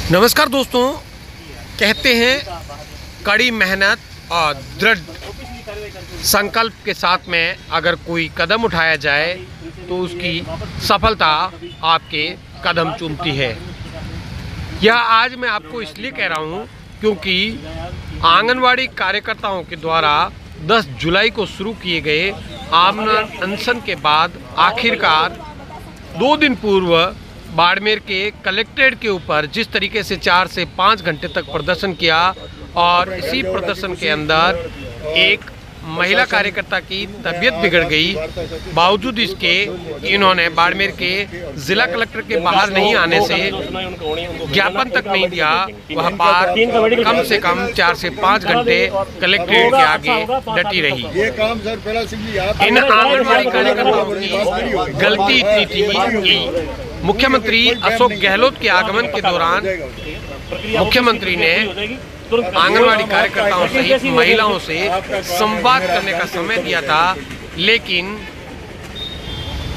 नमस्कार दोस्तों, कहते हैं कड़ी मेहनत और दृढ़ संकल्प के साथ में अगर कोई कदम उठाया जाए तो उसकी सफलता आपके कदम चूमती है। यह आज मैं आपको इसलिए कह रहा हूँ क्योंकि आंगनवाड़ी कार्यकर्ताओं के द्वारा 10 जुलाई को शुरू किए गए आमरण अनशन के बाद आखिरकार 2 दिन पूर्व बाड़मेर के कलेक्ट्रेट के ऊपर जिस तरीके से 4 से 5 घंटे तक प्रदर्शन किया और इसी प्रदर्शन के अंदर एक महिला कार्यकर्ता की तबीयत बिगड़ गई, बावजूद इसके इन्होंने बाड़मेर के जिला कलेक्टर के बाहर नहीं आने से ज्ञापन तक नहीं दिया। वह बार कम से कम 4 से 5 घंटे कलेक्ट्रेट के आगे डटी रही। इन आंगनबाड़ी कार्यकर्ताओं की गलती इतनी थी कि मुख्यमंत्री अशोक गहलोत के आगमन के दौरान मुख्यमंत्री ने आंगनवाड़ी कार्यकर्ताओं सहित महिलाओं से संवाद करने का समय दिया था, लेकिन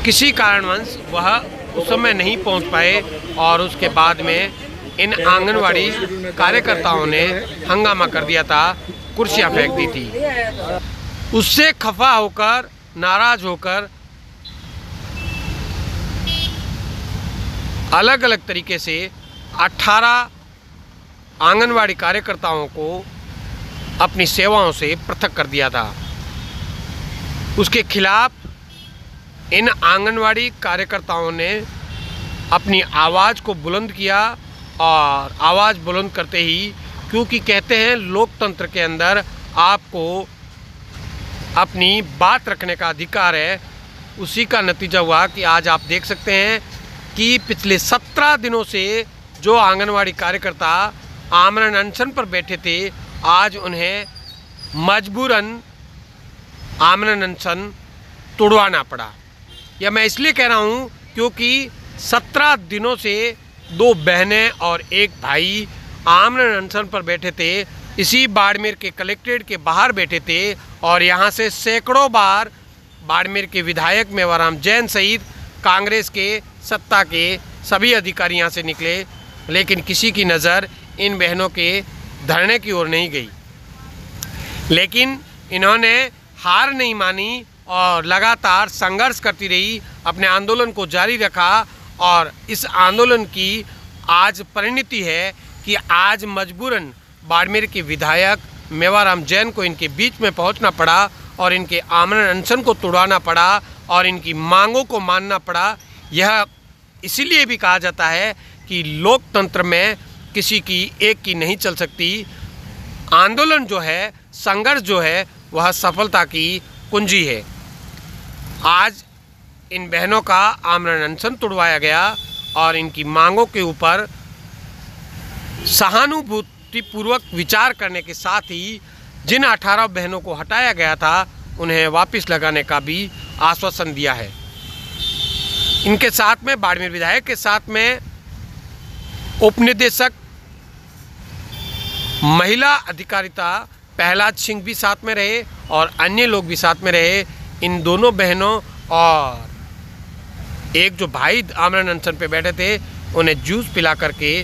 किसी कारणवश वह उस समय नहीं पहुंच पाए और उसके बाद में इन आंगनवाड़ी कार्यकर्ताओं ने हंगामा कर दिया था, कुर्सियां फेंक दी थी। उससे खफा होकर, नाराज होकर अलग अलग तरीके से 18 आंगनवाड़ी कार्यकर्ताओं को अपनी सेवाओं से पृथक कर दिया था। उसके खिलाफ इन आंगनवाड़ी कार्यकर्ताओं ने अपनी आवाज़ को बुलंद किया और आवाज़ बुलंद करते ही, क्योंकि कहते हैं लोकतंत्र के अंदर आपको अपनी बात रखने का अधिकार है, उसी का नतीजा हुआ कि आज आप देख सकते हैं कि पिछले 17 दिनों से जो आंगनवाड़ी कार्यकर्ता आमरण अनशन पर बैठे थे, आज उन्हें मजबूरन आमरण अनशन तोड़वाना पड़ा। यह मैं इसलिए कह रहा हूँ क्योंकि 17 दिनों से 2 बहनें और 1 भाई आमरण अनशन पर बैठे थे, इसी बाड़मेर के कलेक्ट्रेट के बाहर बैठे थे और यहाँ से सैकड़ों बार बाड़मेर के विधायक मेवाराम जैन सहित कांग्रेस के सत्ता के सभी अधिकारी यहाँ से निकले, लेकिन किसी की नज़र इन बहनों के धरने की ओर नहीं गई। लेकिन इन्होंने हार नहीं मानी और लगातार संघर्ष करती रही, अपने आंदोलन को जारी रखा और इस आंदोलन की आज परिणति है कि आज मजबूरन बाड़मेर के विधायक मेवाराम जैन को इनके बीच में पहुंचना पड़ा और इनके आमरण अनशन को तोड़वाना पड़ा और इनकी मांगों को मानना पड़ा। यह इसीलिए भी कहा जाता है कि लोकतंत्र में किसी की एक की नहीं चल सकती। आंदोलन जो है, संघर्ष जो है, वह सफलता की कुंजी है। आज इन बहनों का आमरण अनशन तोड़वाया गया और इनकी मांगों के ऊपर सहानुभूतिपूर्वक विचार करने के साथ ही जिन 18 बहनों को हटाया गया था, उन्हें वापस लगाने का भी आश्वासन दिया है। इनके साथ में बाड़मेर विधायक के साथ में उपनिदेशक महिला अधिकारिता प्रहलाद सिंह भी साथ में रहे और अन्य लोग भी साथ में रहे। इन दोनों बहनों और एक जो भाई आमरण अनशन पे बैठे थे, उन्हें जूस पिला करके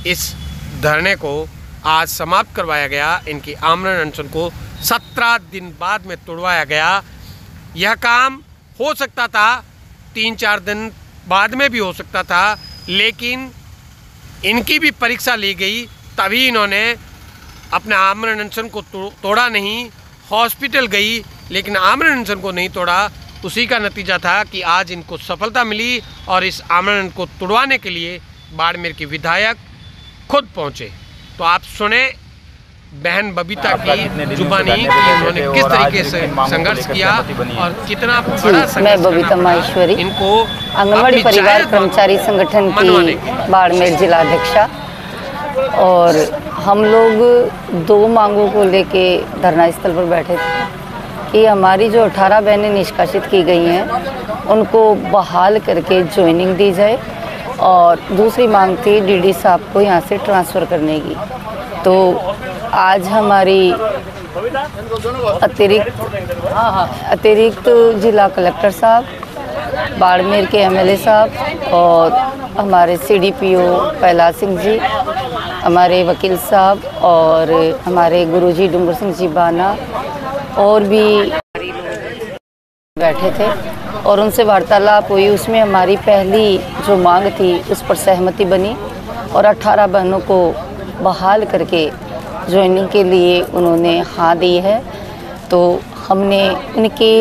इस धरने को आज समाप्त करवाया गया। इनकी आमरण अनशन को 17 दिन बाद में तोड़वाया गया। यह काम हो सकता था 3-4 दिन बाद में भी हो सकता था, लेकिन इनकी भी परीक्षा ली गई, तभी इन्होंने अपने आमरण अनशन को तोड़ा नहीं। हॉस्पिटल गई लेकिन आमरण अनशन को नहीं तोड़ा। उसी का नतीजा था कि आज इनको सफलता मिली और इस आमरण को तोड़वाने के लिए बाड़मेर के विधायक खुद पहुंचे। तो आप सुने बहन बबीता की जुबानी कि उन्होंने किस तरीके से संघर्ष किया और कितना बड़ा संघर्ष। मैं बबीता माहेश्वरी, इनको आंगनवाड़ी परिवार कर्मचारी संगठन की बाड़मेर जिला अध्यक्षा, और हम लोग 2 मांगों को लेके धरना स्थल पर बैठे थे कि हमारी जो 18 बहनें निष्कासित की गई हैं, उनको बहाल करके ज्वाइनिंग दी जाए और दूसरी मांग थी डीडी साहब को यहाँ से ट्रांसफ़र करने की। तो आज हमारी अतिरिक्त जिला कलेक्टर साहब, बाड़मेर के एमएलए साहब और हमारे सीडीपीओ प्रहलाद सिंह जी हमारे वकील साहब और हमारे गुरुजी डूंगर सिंह जी बाना और भी बैठे थे और उनसे वार्तालाप हुई। उसमें हमारी पहली जो मांग थी उस पर सहमति बनी और 18 बहनों को बहाल करके ज्वाइनिंग के लिए उन्होंने हाँ दी है। तो हमने उनके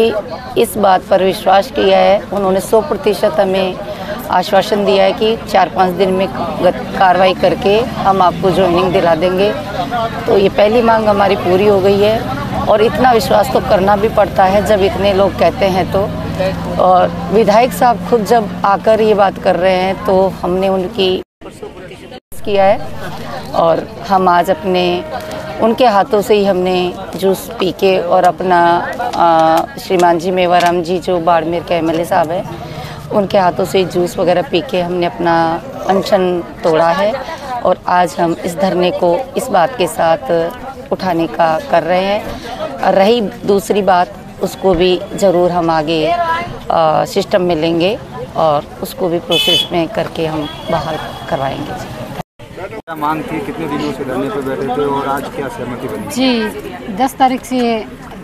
इस बात पर विश्वास किया है। उन्होंने 100% हमें आश्वासन दिया है कि 4-5 दिन में कार्रवाई करके हम आपको ज्वाइनिंग दिला देंगे। तो ये पहली मांग हमारी पूरी हो गई है और इतना विश्वास तो करना भी पड़ता है जब इतने लोग कहते हैं तो। और विधायक साहब खुद जब आकर ये बात कर रहे हैं तो हमने उनकी किया है और हम आज उनके हाथों से ही हमने जूस पी के और अपना श्रीमान जी मेवाराम जी जो बाड़मेर के MLA साहब हैं उनके हाथों से जूस वगैरह पी के हमने अपना अनशन तोड़ा है और आज हम इस धरने को इस बात के साथ उठाने का कर रहे हैं। रही दूसरी बात, उसको भी ज़रूर हम आगे सिस्टम में लेंगे और उसको भी प्रोसेस में करके हम बहाल करवाएंगे। क्या मांग थी, कितने दिनों से धरने पर बैठे थे और आज क्या सहमति बनी? जी 10 तारीख से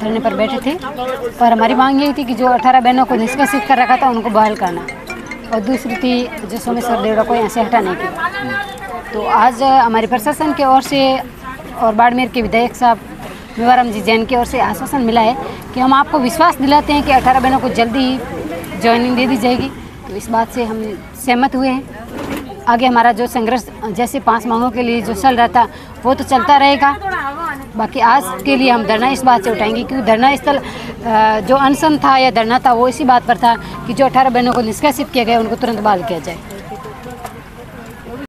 धरने पर बैठे थे और हमारी मांग यही थी कि जो 18 बहनों को निष्कासित कर रखा था उनको बहाल करना और दूसरी थी जो सोमेश्वर देवड़ा को यहाँ से हटाने की। तो आज हमारे प्रशासन की ओर से और बाड़मेर के विधायक साहब मेवाराम जी जैन की ओर से आश्वासन मिला है कि हम आपको विश्वास दिलाते हैं कि 18 बहनों को जल्दी ही ज्वाइनिंग दे दी जाएगी। तो इस बात से हम सहमत हुए हैं। आगे हमारा जो संघर्ष जैसे 5 मांगों के लिए जो चल रहा था वो तो चलता रहेगा। बाकी आज के लिए हम धरना इस बात से उठाएंगे क्योंकि धरना स्थल जो अनशन था या धरना था वो इसी बात पर था कि जो 18 बहनों को निष्कासित किया गया उनको तुरंत बहाल किया जाए।